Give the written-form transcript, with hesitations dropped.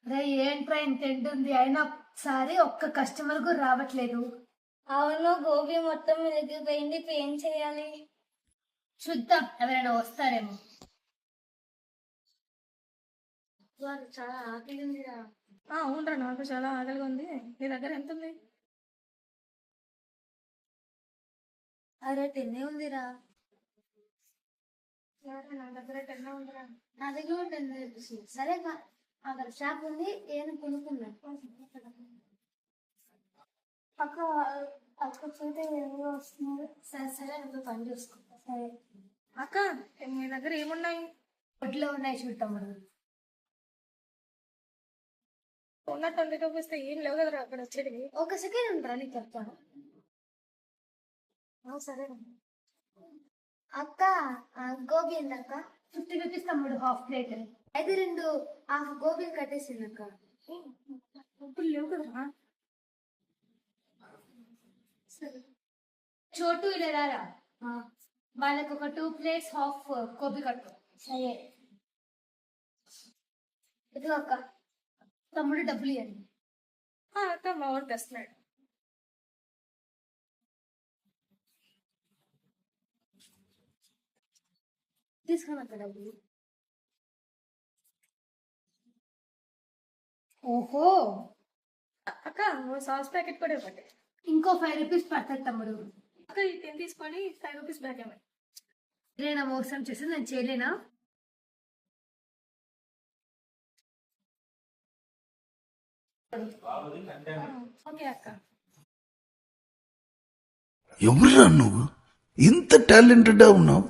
రే ఏంట్రా ఇంత ఎండు ఉంది అయినా ఒకసారి ఒక్క కస్టమర్ కూడా రావట్లేదు. అవును, గోబీ మొత్తం వెలిగిపోయింది. ఇప్పుడు ఏం చేయాలి? చూద్దాం ఎవరైనా వస్తారేమో. చాలా ఆకలి ఉందిరా. అవునరా, నాకు చాలా ఆకలిగా ఉంది. నీ దగ్గర ఎంత ఉంది? అరే, తిన్నే ఉందిరా. నా దగ్గర 10 ఉందిరా. నా దగ్గర కూడా తిన్నే. సరే, అక్కడ షాప్ ఉంది, ఏం కొనుక్కున్నా. అక్క అక్క చూస్తే ఎవరో వస్తున్నారు. సరే సరే, నువ్వు పని చూసుకుంటా. సరే అక్క, నీ దగ్గర ఏమున్నాయి? ఒడ్లో ఉన్నాయి చూడు తమ్ముడు. ఉన్న 20 రూపీస్ ఏం లేవు కదరా అక్కడ వచ్చేది. ఒక సెకండ్ ఉంటారా, నీకు చెప్తాను. సరే అక్క, గోబీ ఎంత అక్క? 50 రూపీస్ తమ్ముడు, హాఫ్ ప్లేట్. అయితే 2 హాఫ్ గోబీలు కట్టేసింది అక్క. డబ్బులు లేవు కదరా. సరే. చోటు ఇలా రారా, వాళ్ళకి ఒక 2 ప్లేట్స్ హాఫ్ గోబీ కట్టు. సరే, ఇదిగో అక్క. తమ్ముడు డబ్బులు ఇవ్వండి. అక్క, మా వాడు తెస్తున్నాడు. తీసుకుని అక్క డబ్బులు. ఓహో, అక్క, సాస్ ప్యాకెట్ కూడా ఇవ్వండి. ఇంకో 5 రూపీస్ పడుతుంది తమ్ముడు. అక్క, ఈ 10 తీసుకొని 5 రూపీస్ బ్యాక్ ఇవ్వండి. నేనా మోసం చేసి నేను చేయలేనా? ఓకే అక్క. ఎవరురా నువ్వు? ఇంత టాలెంటెడ్ ఉన్నావు?